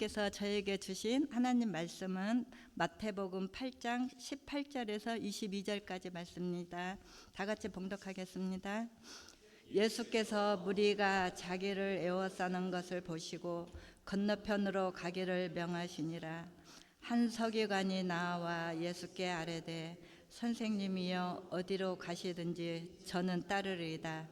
하나님께서 저에게 주신 하나님 말씀은 마태복음 8장 18절에서 22절까지 말씀입니다. 다 같이 봉독하겠습니다. 예수께서 무리가 자기를 에워싸는 것을 보시고 건너편으로 가기를 명하시니라. 한 서기관이 나와 예수께 아뢰되 선생님이여 어디로 가시든지 저는 따르리이다.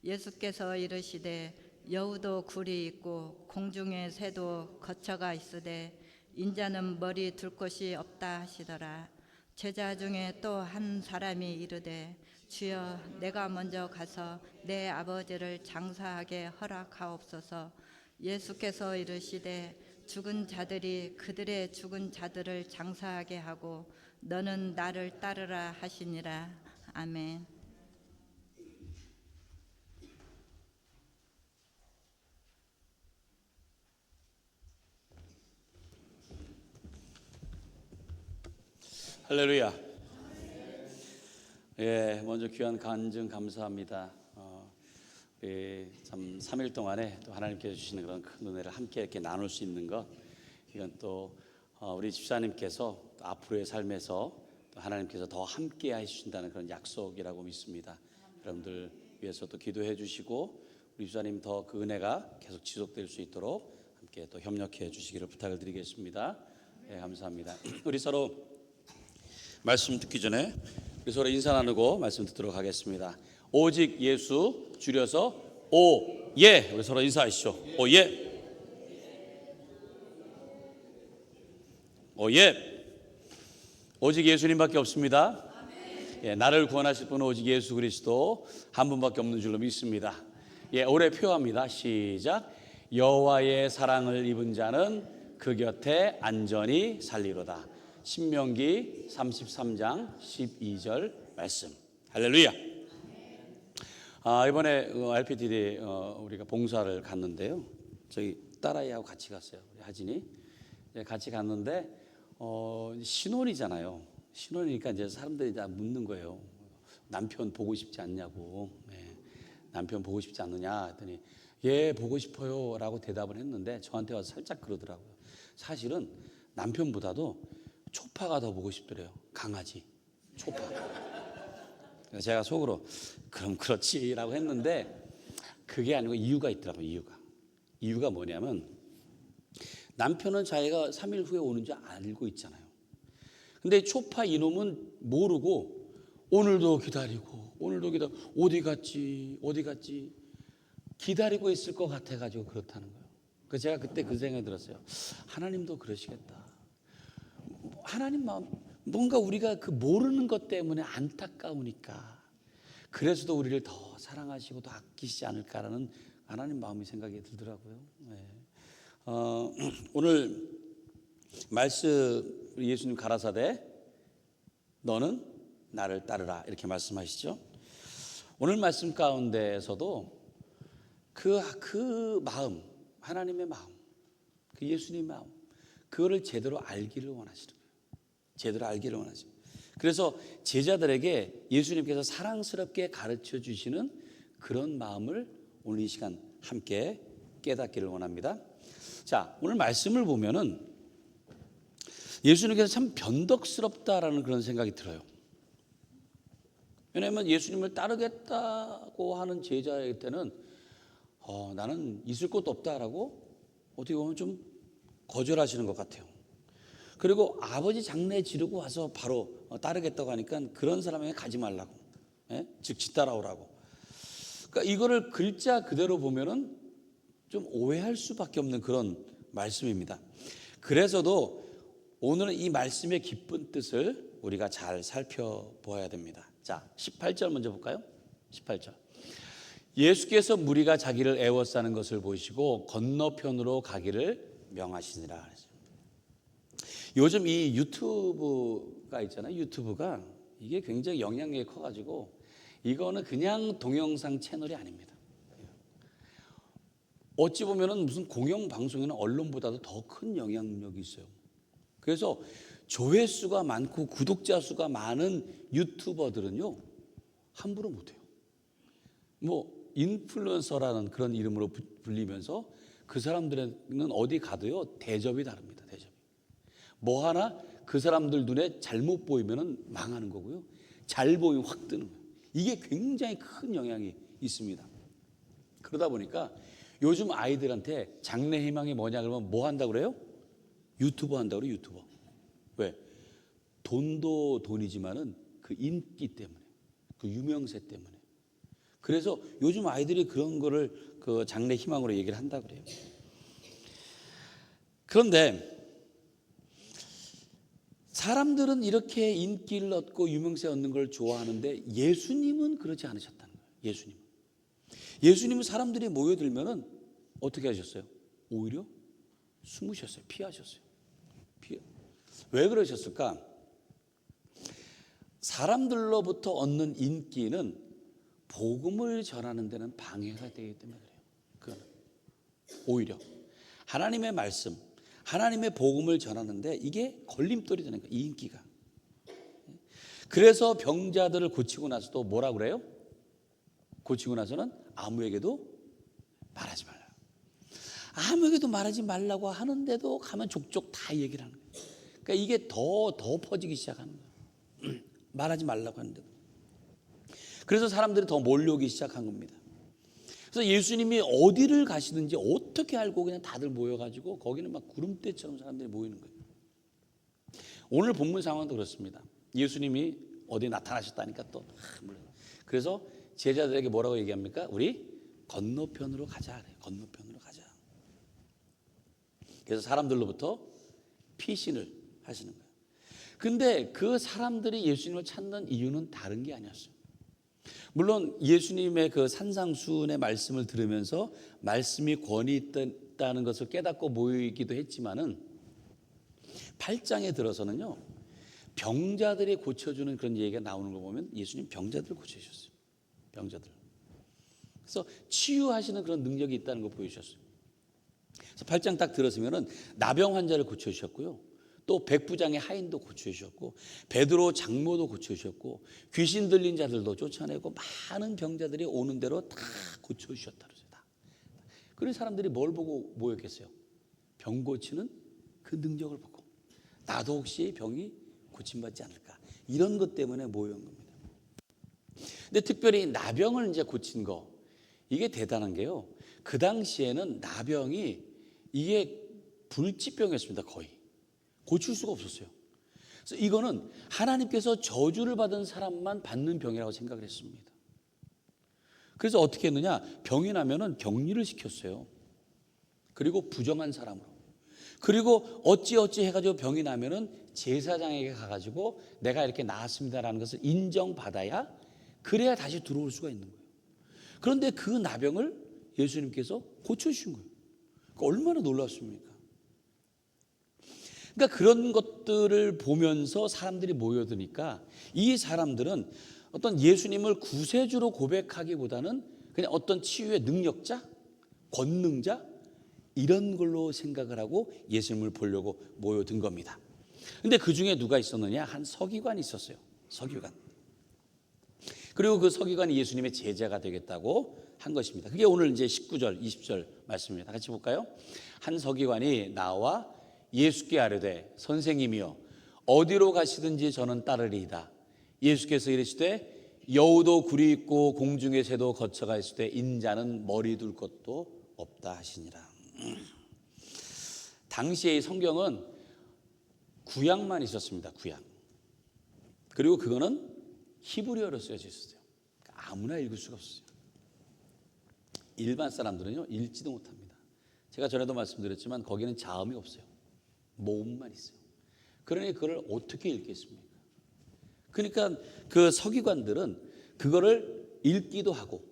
예수께서 이르시되 여우도 굴이 있고 공중의 새도 거처가 있으되 인자는 머리 둘 곳이 없다 하시더라. 제자 중에 또 한 사람이 이르되 주여 내가 먼저 가서 내 아버지를 장사하게 허락하옵소서. 예수께서 이르시되 죽은 자들이 그들의 죽은 자들을 장사하게 하고 너는 나를 따르라 하시니라. 아멘. 할렐루야. 예, 먼저 귀한 간증 감사합니다. 참 3일 동안에 또 하나님께서 주시는 그런 큰 은혜를 함께 이렇게 나눌 수 있는 것, 이건 또 우리 집사님께서 또 앞으로의 삶에서 또 하나님께서 더 함께 해주신다는 그런 약속이라고 믿습니다. 여러분들 위해서 또 기도해 주시고 우리 집사님 더 그 은혜가 계속 지속될 수 있도록 함께 또 협력해 주시기를 부탁을 드리겠습니다. 예, 감사합니다. 우리 서로 말씀 듣기 전에 우리 서로 인사 나누고 말씀 듣도록 하겠습니다. 오직 예수, 줄여서 오예. 우리 서로 인사하시죠. 오예. 오예. 오직 예수님밖에 없습니다. 예, 나를 구원하실 분은 오직 예수 그리스도 한 분밖에 없는 줄로 믿습니다. 예, 올해 표합니다. 시작. 여호와의 사랑을 입은 자는 그 곁에 안전히 살리로다. 신명기 33장 12절 말씀. 할렐루야. 이번에 RPTD 우리가 봉사를 갔는데요. 저희 딸아이하고 같이 갔어요. 우리 하진이 같이 갔는데 신혼이잖아요. 신혼이니까 이제 사람들이 다 묻는 거예요. 남편 보고 싶지 않냐고. 네. 남편 보고 싶지 않느냐 했더니 예 보고 싶어요라고 대답을 했는데 저한테 와서 살짝 그러더라고요. 사실은 남편보다도 초파가 더 보고 싶더래요. 강아지 초파. 제가 속으로 그럼 그렇지라고 했는데 그게 아니고 이유가 있더라고요. 이유가 뭐냐면 남편은 자기가 3일 후에 오는 줄 알고 있잖아요. 근데 초파 이놈은 모르고 오늘도 기다리고 어디 갔지 기다리고 있을 것 같아가지고 그렇다는 거예요. 그래서 제가 그때 그 생각이 들었어요. 하나님도 그러시겠다. 하나님 마음, 뭔가 우리가 그 모르는 것 때문에 안타까우니까 그래서도 우리를 더 사랑하시고 더 아끼시지 않을까라는 하나님 마음이 생각이 들더라고요. 네. 오늘 말씀 예수님 가라사대 너는 나를 따르라 이렇게 말씀하시죠. 오늘 말씀 가운데에서도 그 마음, 하나님의 마음, 그 예수님의 마음, 그거를 제대로 알기를 원하시는 거예요. 제대로 알기를 원하시는 거예요. 그래서 제자들에게 예수님께서 사랑스럽게 가르쳐 주시는 그런 마음을 오늘 이 시간 함께 깨닫기를 원합니다. 자, 오늘 말씀을 보면은 예수님께서 참 변덕스럽다라는 그런 생각이 들어요. 왜냐하면 예수님을 따르겠다고 하는 제자에게는 나는 있을 곳도 없다라고 어떻게 보면 좀 거절하시는 것 같아요. 그리고 아버지 장례 지르고 와서 바로 따르겠다고 하니까 그런 사람에게 가지 말라고, 즉 뒤따라오라고. 그러니까 이거를 글자 그대로 보면은 좀 오해할 수밖에 없는 그런 말씀입니다. 그래서도 오늘은 이 말씀의 깊은 뜻을 우리가 잘 살펴보아야 됩니다. 자, 18절 먼저 볼까요? 18절. 예수께서 무리가 자기를 애워싸는 것을 보시고 건너편으로 가기를 명하시니라. 요즘 이 유튜브가 있잖아요. 유튜브가 이게 굉장히 영향력이 커가지고 이거는 그냥 동영상 채널이 아닙니다. 어찌 보면은 무슨 공영방송이나 언론보다도 더 큰 영향력이 있어요. 그래서 조회수가 많고 구독자 수가 많은 유튜버들은요 함부로 못해요. 뭐 인플루언서라는 그런 이름으로 불리면서 그 사람들은 어디 가도요 대접이 다릅니다. 대접이. 뭐 하나 그 사람들 눈에 잘못 보이면은 망하는 거고요. 잘 보이면 확 뜨는 거예요. 이게 굉장히 큰 영향이 있습니다. 그러다 보니까 요즘 아이들한테 장래 희망이 뭐냐 그러면 뭐 한다고 그래요? 유튜버 한다고 그래요. 유튜버. 왜? 돈도 돈이지만은 그 인기 때문에, 그 유명세 때문에. 그래서 요즘 아이들이 그런 거를 그 장래 희망으로 얘기를 한다 그래요. 그런데 사람들은 이렇게 인기를 얻고 유명세 얻는 걸 좋아하는데 예수님은 그러지 않으셨다는 거예요. 예수님은 사람들이 모여들면은 어떻게 하셨어요? 오히려 숨으셨어요. 피하셨어요. 왜 그러셨을까? 사람들로부터 얻는 인기는 복음을 전하는 데는 방해가 되기 때문에 그래요. 오히려 하나님의 말씀, 하나님의 복음을 전하는데 이게 걸림돌이 되는 거예요. 이 인기가. 그래서 병자들을 고치고 나서도 뭐라 그래요? 고치고 나서는 아무에게도 말하지 말라. 아무에게도 말하지 말라고 하는데도 가면 족족 다 얘기를 하는 거예요. 그러니까 이게 더 퍼지기 시작하는 거예요. 말하지 말라고 하는데도. 그래서 사람들이 더 몰려오기 시작한 겁니다. 그래서 예수님이 어디를 가시는지 어떻게 알고 그냥 다들 모여가지고 거기는 막 구름대처럼 사람들이 모이는 거예요. 오늘 본문 상황도 그렇습니다. 예수님이 어디 나타나셨다니까 또 그래서 제자들에게 뭐라고 얘기합니까? 우리 건너편으로 가자. 건너편으로 가자. 그래서 사람들로부터 피신을 하시는 거예요. 근데 그 사람들이 예수님을 찾는 이유는 다른 게 아니었어요. 물론 예수님의 그 산상수훈의 말씀을 들으면서 말씀이 권위 있다는 것을 깨닫고 모이기도 했지만은 8장에 들어서는요 병자들이 고쳐주는 그런 얘기가 나오는 거 보면 예수님 병자들을 고쳐주셨어요. 병자들. 그래서 치유하시는 그런 능력이 있다는 걸 보여주셨어요. 그래서 8장 딱 들었으면은 나병 환자를 고쳐주셨고요. 또 백부장의 하인도 고쳐주셨고 베드로 장모도 고쳐주셨고 귀신 들린 자들도 쫓아내고 많은 병자들이 오는 대로 다 고쳐주셨다 그러죠. 그런 사람들이 뭘 보고 모였겠어요? 병 고치는 그 능력을 보고 나도 혹시 병이 고침받지 않을까 이런 것 때문에 모여온 겁니다. 근데 특별히 나병을 이제 고친 거 이게 대단한 게요. 그 당시에는 나병이 이게 불치병이었습니다. 거의 고칠 수가 없었어요. 그래서 이거는 하나님께서 저주를 받은 사람만 받는 병이라고 생각을 했습니다. 그래서 어떻게 했느냐? 병이 나면은 격리를 시켰어요. 그리고 부정한 사람으로. 그리고 어찌 해가지고 병이 나면은 제사장에게 가가지고 내가 이렇게 나았습니다라는 것을 인정받아야 그래야 다시 들어올 수가 있는 거예요. 그런데 그 나병을 예수님께서 고쳐주신 거예요. 얼마나 놀랐습니까? 그러니까 그런 것들을 보면서 사람들이 모여드니까 이 사람들은 어떤 예수님을 구세주로 고백하기보다는 그냥 어떤 치유의 능력자, 권능자 이런 걸로 생각을 하고 예수님을 보려고 모여든 겁니다. 근데 그 중에 누가 있었느냐? 한 서기관이 있었어요. 서기관. 그리고 그 서기관이 예수님의 제자가 되겠다고 한 것입니다. 그게 오늘 이제 19절, 20절 말씀입니다. 같이 볼까요? 한 서기관이 나와 예수께 아뢰되 선생님이여 어디로 가시든지 저는 따르리이다. 예수께서 이르시되 여우도 굴이 있고 공중의 새도 거처가 있을 때 인자는 머리 둘 곳도 없다 하시니라. 당시의 성경은 구약만 있었습니다. 구약. 그리고 그거는 히브리어로 쓰여져 있었어요. 아무나 읽을 수가 없었어요. 일반 사람들은요 읽지도 못합니다. 제가 전에도 말씀드렸지만 거기는 자음이 없어요. 모음만 있어요. 그러니 그걸 어떻게 읽겠습니까? 그러니까 그 서기관들은 그거를 읽기도 하고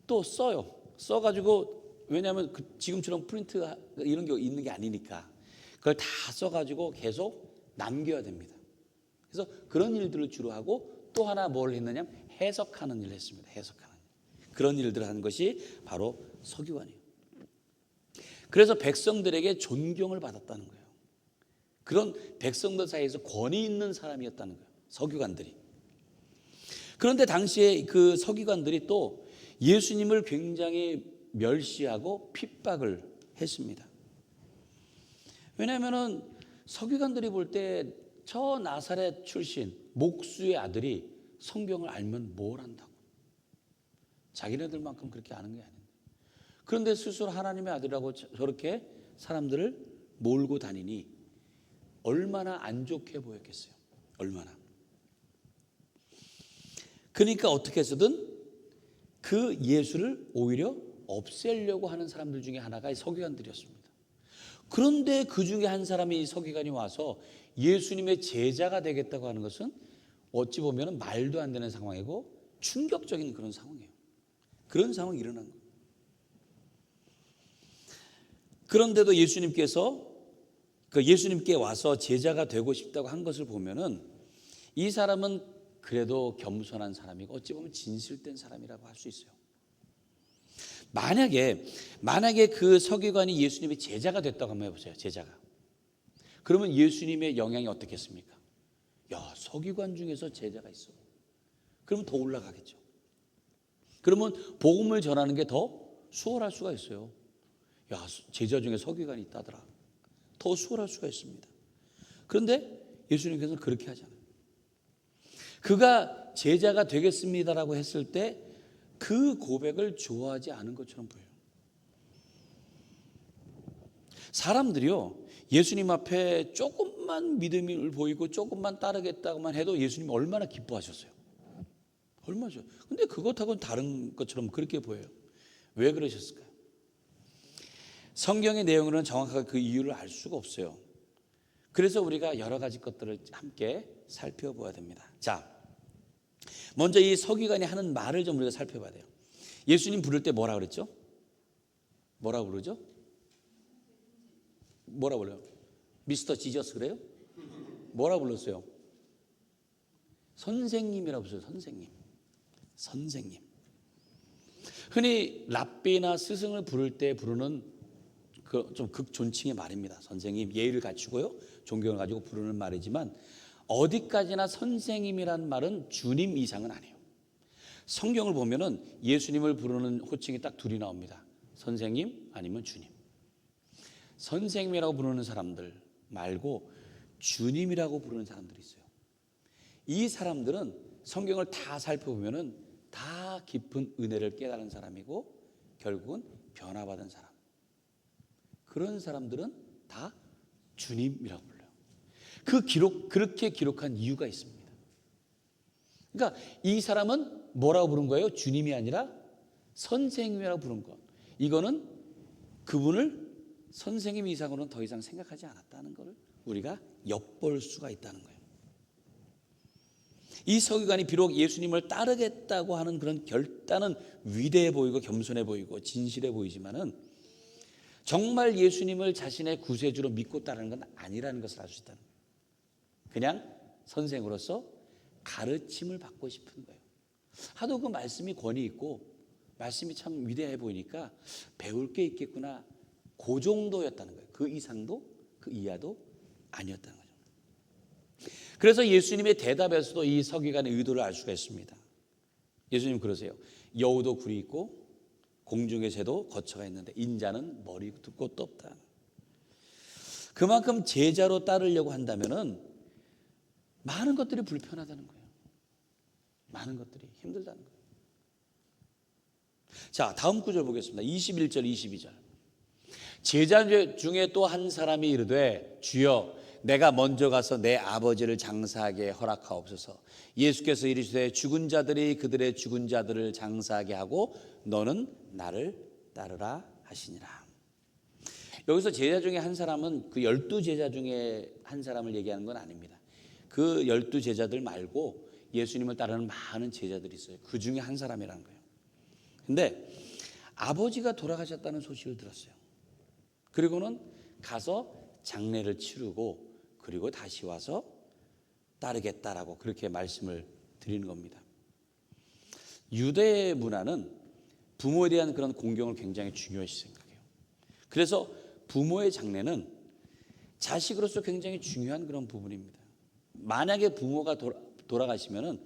또 써요. 써가지고 왜냐하면 지금처럼 프린트 이런 게 있는 게 아니니까 그걸 다 써가지고 계속 남겨야 됩니다. 그래서 그런 일들을 주로 하고 또 하나 뭘 했느냐? 해석하는 일을 했습니다. 해석하는 일. 그런 일들을 하는 것이 바로 서기관이에요. 그래서 백성들에게 존경을 받았다는 거예요. 그런 백성들 사이에서 권위 있는 사람이었다는 거예요. 서기관들이. 그런데 당시에 그 서기관들이 또 예수님을 굉장히 멸시하고 핍박을 했습니다. 왜냐하면은 서기관들이 볼 때 저 나사렛 출신 목수의 아들이 성경을 알면 뭘 안다고. 자기네들만큼 그렇게 아는 게 아닌데. 그런데 스스로 하나님의 아들이라고 저렇게 사람들을 몰고 다니니 얼마나 안 좋게 보였겠어요. 얼마나. 그러니까 어떻게 해서든 그 예수를 오히려 없애려고 하는 사람들 중에 하나가 이 서기관들이었습니다. 그런데 그 중에 한 사람이 이 서기관이 와서 예수님의 제자가 되겠다고 하는 것은 어찌 보면 말도 안 되는 상황이고 충격적인 그런 상황이에요. 그런 상황이 일어난 거예요. 그런데도 예수님께 와서 제자가 되고 싶다고 한 것을 보면은 이 사람은 그래도 겸손한 사람이고 어찌 보면 진실된 사람이라고 할 수 있어요. 만약에 그 서기관이 예수님의 제자가 됐다고 한번 해보세요. 제자가. 그러면 예수님의 영향이 어떻겠습니까? 야, 서기관 중에서 제자가 있어. 그러면 더 올라가겠죠. 그러면 복음을 전하는 게 더 수월할 수가 있어요. 야, 제자 중에 서기관이 있다더라. 더 수월할 수가 있습니다. 그런데 예수님께서는 그렇게 하잖아요. 그가 제자가 되겠습니다라고 했을 때 그 고백을 좋아하지 않은 것처럼 보여요. 사람들이요, 예수님 앞에 조금만 믿음을 보이고 조금만 따르겠다고만 해도 예수님 얼마나 기뻐하셨어요. 얼마죠. 근데 그것하고는 다른 것처럼 그렇게 보여요. 왜 그러셨을까요? 성경의 내용으로는 정확하게 그 이유를 알 수가 없어요. 그래서 우리가 여러 가지 것들을 함께 살펴봐야 됩니다. 자, 먼저 이 서기관이 하는 말을 좀 우리가 살펴봐야 돼요. 예수님 부를 때 뭐라 그랬죠? 뭐라 부르죠? 뭐라 불러요? 미스터 지저스 그래요? 뭐라 불렀어요? 선생님이라고 불렀어요. 선생님. 흔히 랍비나 스승을 부를 때 부르는 그 좀 극존칭의 말입니다. 선생님, 예의를 갖추고요, 존경을 가지고 부르는 말이지만 어디까지나 선생님이란 말은 주님 이상은 아니에요. 성경을 보면은 예수님을 부르는 호칭이 딱 둘이 나옵니다. 선생님 아니면 주님. 선생님이라고 부르는 사람들 말고 주님이라고 부르는 사람들이 있어요. 이 사람들은 성경을 다 살펴보면은 다 깊은 은혜를 깨달은 사람이고 결국은 변화받은 사람. 그런 사람들은 다 주님이라고 불러요. 그렇게 기록한 이유가 있습니다. 그러니까 이 사람은 뭐라고 부른 거예요? 주님이 아니라 선생님이라고 부른 것. 이거는 그분을 선생님 이상으로는 더 이상 생각하지 않았다는 것을 우리가 엿볼 수가 있다는 거예요. 이 서기관이 비록 예수님을 따르겠다고 하는 그런 결단은 위대해 보이고 겸손해 보이고 진실해 보이지만은 정말 예수님을 자신의 구세주로 믿고 따르는 건 아니라는 것을 알 수 있다는 거예요. 그냥 선생으로서 가르침을 받고 싶은 거예요. 하도 그 말씀이 권위 있고 말씀이 참 위대해 보이니까 배울 게 있겠구나. 그 정도였다는 거예요. 그 이상도 그 이하도 아니었다는 거죠. 그래서 예수님의 대답에서도 이 서기관의 의도를 알 수가 있습니다. 예수님 그러세요. 여우도 굴이 있고 공중의 새도 거처가 있는데 인자는 머리 두 곳도 없다. 그만큼 제자로 따르려고 한다면은 많은 것들이 불편하다는 거예요. 많은 것들이 힘들다는 거예요. 자, 다음 구절 보겠습니다. 21절 22절. 제자 중에 또 한 사람이 이르되 주여 내가 먼저 가서 내 아버지를 장사하게 허락하옵소서. 예수께서 이르시되 죽은 자들이 그들의 죽은 자들을 장사하게 하고 너는 나를 따르라 하시니라. 여기서 제자 중에 한 사람은 그 12제자 중에 한 사람을 얘기하는 건 아닙니다. 그 12제자들 말고 예수님을 따르는 많은 제자들이 있어요. 그 중에 한 사람이라는 거예요. 근데 아버지가 돌아가셨다는 소식을 들었어요. 그리고는 가서 장례를 치르고 그리고 다시 와서 따르겠다라고 그렇게 말씀을 드리는 겁니다. 유대 문화는 부모에 대한 그런 공경을 굉장히 중요시 생각해요. 그래서 부모의 장례는 자식으로서 굉장히 중요한 그런 부분입니다. 만약에 부모가 돌아가시면은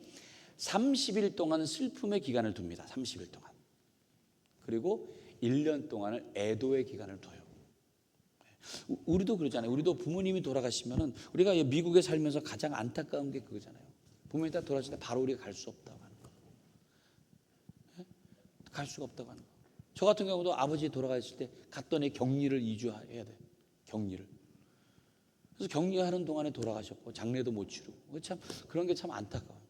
30일 동안 슬픔의 기간을 둡니다. 30일 동안. 그리고 1년 동안을 애도의 기간을 둬요. 우리도 그러잖아요. 우리도 부모님이 돌아가시면은 우리가 미국에 살면서 가장 안타까운 게 그거잖아요. 부모님이 다 돌아가실 때 바로 우리가 갈 수 없다고 하는 거. 갈 수가 없다고 하는 거. 저 같은 경우도 아버지 돌아가실 때 갔더니 격리를 2주 해야 돼. 격리를. 그래서 격리하는 동안에 돌아가셨고 장례도 못 치르고. 참 그런 게 참 안타까워요.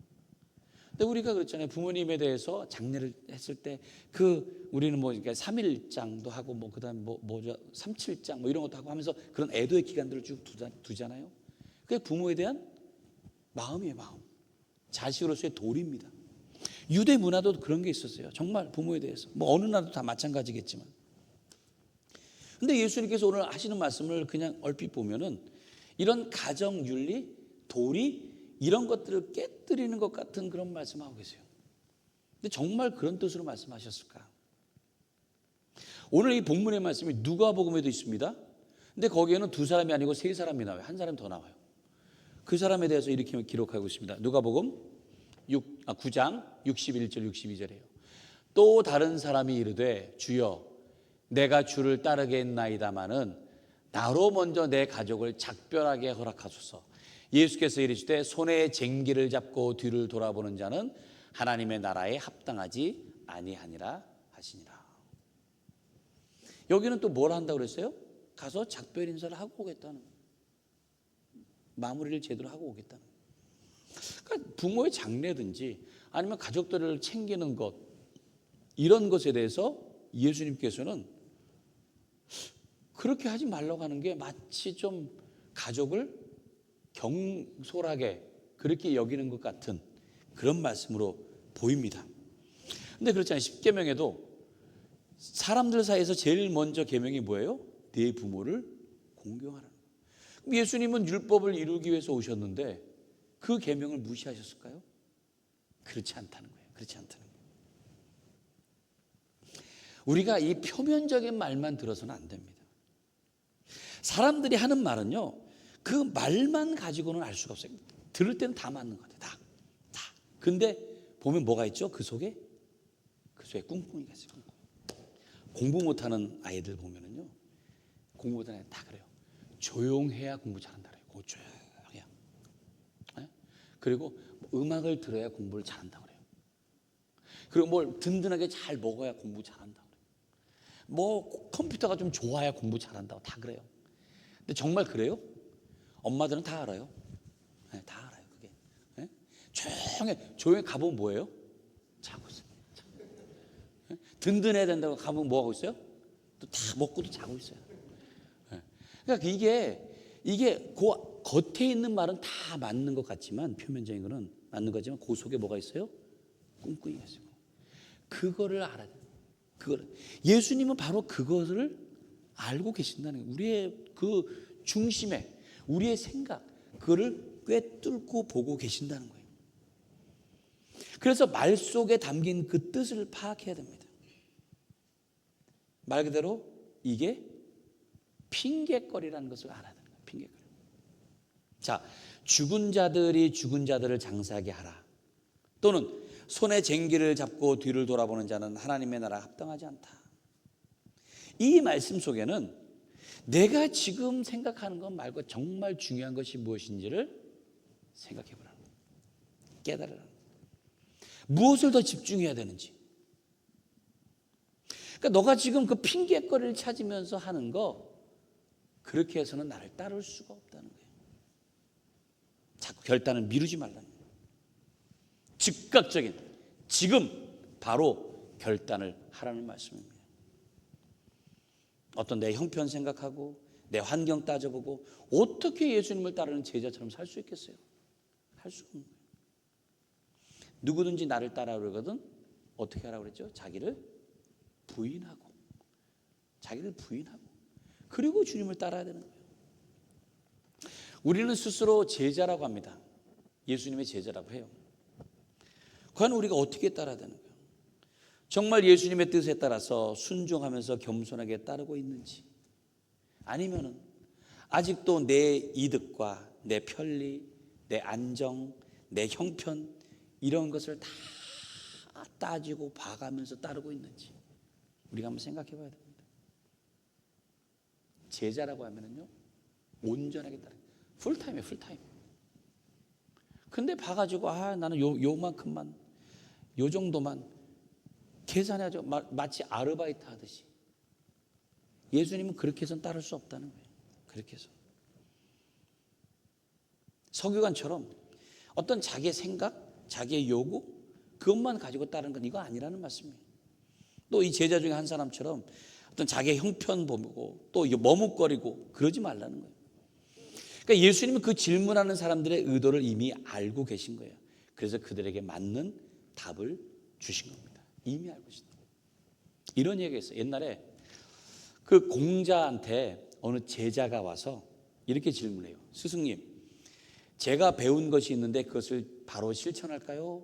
근데 우리가 그랬잖아요. 부모님에 대해서 장례를 했을 때 우리는 뭐 그러니까 3일장도 하고 뭐 그다음 뭐죠 37장 뭐 이런 것도 하고 하면서 그런 애도의 기간들을 쭉 두잖아요. 그게 부모에 대한 마음이에요, 마음. 자식으로서의 도리입니다. 유대 문화도 그런 게 있었어요. 정말 부모에 대해서. 뭐 어느 나라도 다 마찬가지겠지만. 근데 예수님께서 오늘 하시는 말씀을 그냥 얼핏 보면은 이런 가정 윤리, 도리 이런 것들을 깨뜨리는 것 같은 그런 말씀하고 계세요. 근데 정말 그런 뜻으로 말씀하셨을까? 오늘 이 본문의 말씀이 누가복음에도 있습니다. 근데 거기에는 2사람이 아니고 3사람이 나와요. 한 사람이 더 나와요. 그 사람에 대해서 이렇게 기록하고 있습니다. 누가복음 9장 61절 62절이에요. 또 다른 사람이 이르되 주여 내가 주를 따르게 했나이다마는 나로 먼저 내 가족을 작별하게 허락하소서. 예수께서 이르시되 손에 쟁기를 잡고 뒤를 돌아보는 자는 하나님의 나라에 합당하지 아니하니라 하시니라. 여기는 또 뭘 한다고 그랬어요? 가서 작별 인사를 하고 오겠다는 거예요. 마무리를 제대로 하고 오겠다는 거예요. 그러니까 부모의 장례든지 아니면 가족들을 챙기는 것 이런 것에 대해서 예수님께서는 그렇게 하지 말라고 하는 게 마치 좀 가족을 경솔하게 그렇게 여기는 것 같은 그런 말씀으로 보입니다. 근데 그렇잖아요. 10계명에도 사람들 사이에서 제일 먼저 계명이 뭐예요? 네 부모를 공경하라는 거예요. 그럼 예수님은 율법을 이루기 위해서 오셨는데 그 계명을 무시하셨을까요? 그렇지 않다는 거예요. 그렇지 않다는 거예요. 우리가 이 표면적인 말만 들어서는 안 됩니다. 사람들이 하는 말은요. 그 말만 가지고는 알 수가 없어요. 들을 때는 다 맞는 것 같아요. 다. 근데 보면 뭐가 있죠? 그 속에 꿍꿍이가 있어요. 꿍꿍이. 공부 못하는 아이들 보면은요. 공부 못하는 아이들 다 그래요. 조용해야 공부 잘한다 그래요. 조용해야. 네? 그리고 음악을 들어야 공부를 잘한다 그래요. 그리고 뭘 든든하게 잘 먹어야 공부 잘한다 그래요. 뭐 컴퓨터가 좀 좋아야 공부 잘한다고 다 그래요. 근데 정말 그래요? 엄마들은 다 알아요. 네, 다 알아요. 그게. 네? 조용히 가보면 뭐예요? 자고 있어요. 네? 든든해야 된다고 가보면 뭐 하고 있어요? 또 다 먹고도 자고 있어요. 네. 그러니까 이게 그 겉에 있는 말은 다 맞는 것 같지만 표면적인 거는 맞는 것 같지만 그 속에 뭐가 있어요? 꿍꿍이가 있어요. 그거를 알아야 돼요. 예수님은 바로 그것을 알고 계신다는 거예요. 우리의 그 중심에 우리의 생각 그거를 꿰뚫고 보고 계신다는 거예요. 그래서 말 속에 담긴 그 뜻을 파악해야 됩니다. 말 그대로 이게 핑계거리라는 것을 알아야 됩니다. 핑계거리. 자, 죽은 자들이 죽은 자들을 장사하게 하라. 또는 손에 쟁기를 잡고 뒤를 돌아보는 자는 하나님의 나라에 합당하지 않다. 이 말씀 속에는 내가 지금 생각하는 것 말고 정말 중요한 것이 무엇인지를 생각해 보라는 거예요. 깨달으라는 거예요. 무엇을 더 집중해야 되는지. 그러니까 너가 지금 그 핑계거리를 찾으면서 하는 거 그렇게 해서는 나를 따를 수가 없다는 거예요. 자꾸 결단을 미루지 말라는 거예요. 즉각적인 지금 바로 결단을 하라는 말씀입니다. 어떤 내 형편 생각하고 내 환경 따져보고 어떻게 예수님을 따르는 제자처럼 살 수 있겠어요? 할 수 없는 거예요. 누구든지 나를 따라오려거든 어떻게 하라고 그랬죠? 자기를 부인하고 그리고 주님을 따라야 되는 거예요. 우리는 스스로 제자라고 합니다. 예수님의 제자라고 해요. 과연 우리가 어떻게 따라야 되는 거예요? 정말 예수님의 뜻에 따라서 순종하면서 겸손하게 따르고 있는지, 아니면은 아직도 내 이득과 내 편리, 내 안정, 내 형편 이런 것을 다 따지고 봐가면서 따르고 있는지 우리가 한번 생각해 봐야 됩니다. 제자라고 하면은요, 온전하게 따라. 풀타임이에요, 풀타임. 근데 봐가지고, 나는 요만큼만, 요 정도만 계산해야죠. 마치 아르바이트 하듯이. 예수님은 그렇게 해서는 따를 수 없다는 거예요. 그렇게 해서. 서기관처럼 어떤 자기의 생각, 자기의 요구, 그것만 가지고 따르는 건 이거 아니라는 말씀이에요. 또 이 제자 중에 한 사람처럼 어떤 자기의 형편 보고 또 머뭇거리고 그러지 말라는 거예요. 그러니까 예수님은 그 질문하는 사람들의 의도를 이미 알고 계신 거예요. 그래서 그들에게 맞는 답을 주신 겁니다. 이미 알고 계시다. 이런 얘기가 있어요. 옛날에 그 공자한테 어느 제자가 와서 이렇게 질문해요. 스승님, 제가 배운 것이 있는데 그것을 바로 실천할까요?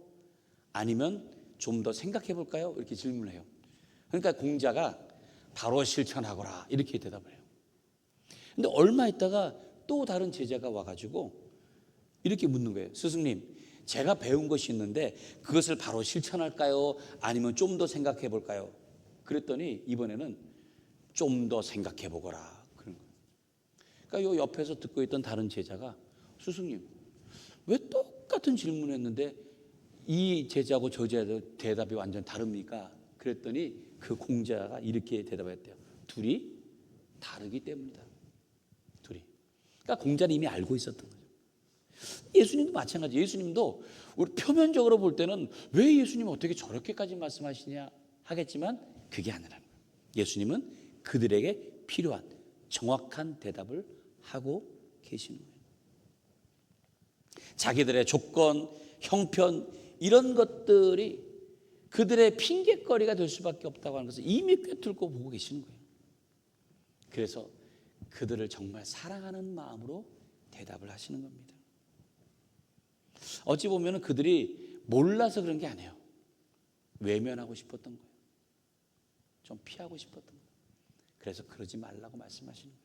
아니면 좀 더 생각해 볼까요? 이렇게 질문해요. 그러니까 공자가 바로 실천하거라 이렇게 대답을 해요. 근데 얼마 있다가 또 다른 제자가 와가지고 이렇게 묻는 거예요. 스승님, 제가 배운 것이 있는데 그것을 바로 실천할까요? 아니면 좀 더 생각해 볼까요? 그랬더니 이번에는 좀 더 생각해 보거라 그런 거예요. 그러니까 요 옆에서 듣고 있던 다른 제자가 스승님, 왜 똑같은 질문을 했는데 이 제자하고 저 제자 대답이 완전 다릅니까? 그랬더니 그 공자가 이렇게 대답했대요. 둘이 다르기 때문이다. 둘이. 그러니까 공자는 이미 알고 있었던 거죠. 예수님도 마찬가지. 예수님도 우리 표면적으로 볼 때는 왜 예수님은 어떻게 저렇게까지 말씀하시냐 하겠지만 그게 아니라는 거예요. 예수님은 그들에게 필요한 정확한 대답을 하고 계시는 거예요. 자기들의 조건, 형편 이런 것들이 그들의 핑계거리가 될 수밖에 없다고 하는 것을 이미 꿰뚫고 보고 계시는 거예요. 그래서 그들을 정말 사랑하는 마음으로 대답을 하시는 겁니다. 어찌 보면 그들이 몰라서 그런 게 아니에요. 외면하고 싶었던 거예요. 좀 피하고 싶었던 거예요. 그래서 그러지 말라고 말씀하시는 거예요.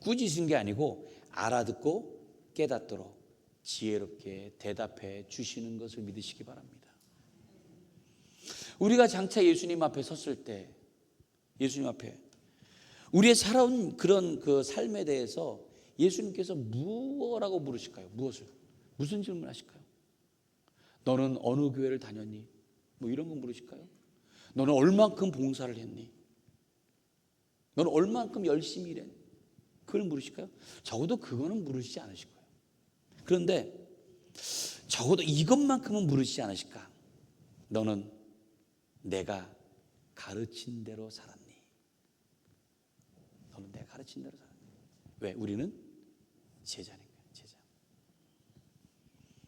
꾸짖은 게 아니고 알아듣고 깨닫도록 지혜롭게 대답해 주시는 것을 믿으시기 바랍니다. 우리가 장차 예수님 앞에 섰을 때, 예수님 앞에 우리의 살아온 그런 그 삶에 대해서 예수님께서 무엇이라고 물으실까요? 무엇을? 무슨 질문을 하실까요? 너는 어느 교회를 다녔니? 뭐 이런 거 물으실까요? 너는 얼만큼 봉사를 했니? 너는 얼만큼 열심히 일했니? 그걸 물으실까요? 적어도 그거는 물으시지 않으실 거예요. 그런데 적어도 이것만큼은 물으시지 않으실까? 너는 내가 가르친 대로 살았니? 너는 내가 가르친 대로 살았니? 왜? 우리는 제자니까요. 제자.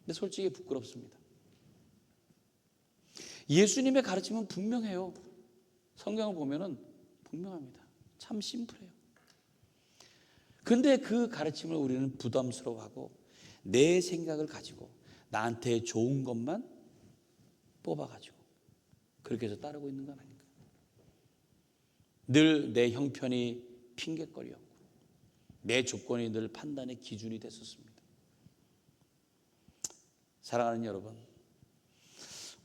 근데 솔직히 부끄럽습니다. 예수님의 가르침은 분명해요. 성경을 보면은 분명합니다. 참 심플해요. 근데 그 가르침을 우리는 부담스러워하고 내 생각을 가지고 나한테 좋은 것만 뽑아가지고 그렇게 해서 따르고 있는 건 아닌가. 늘 내 형편이 핑계거리였고 내 조건이 늘 판단의 기준이 됐었습니다. 사랑하는 여러분,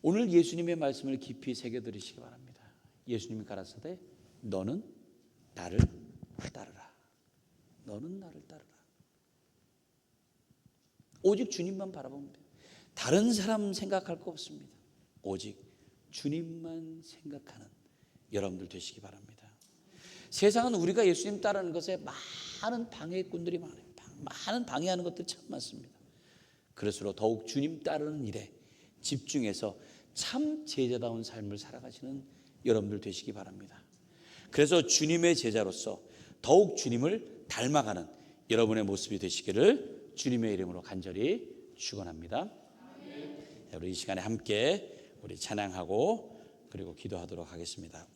오늘 예수님의 말씀을 깊이 새겨들으시기 바랍니다. 예수님이 가라사대 너는 나를 따르라. 너는 나를 따르라. 오직 주님만 바라보면 돼요. 다른 사람 생각할 거 없습니다. 오직 주님만 생각하는 여러분들 되시기 바랍니다. 세상은 우리가 예수님 따르는 것에 많은 방해꾼들이 많아요. 많은 방해하는 것들이 참 많습니다. 그럴수록 더욱 주님 따르는 일에 집중해서 참 제자다운 삶을 살아가시는 여러분들 되시기 바랍니다. 그래서 주님의 제자로서 더욱 주님을 닮아가는 여러분의 모습이 되시기를 주님의 이름으로 간절히 축원합니다. 우리 이 시간에 함께 우리 찬양하고 그리고 기도하도록 하겠습니다.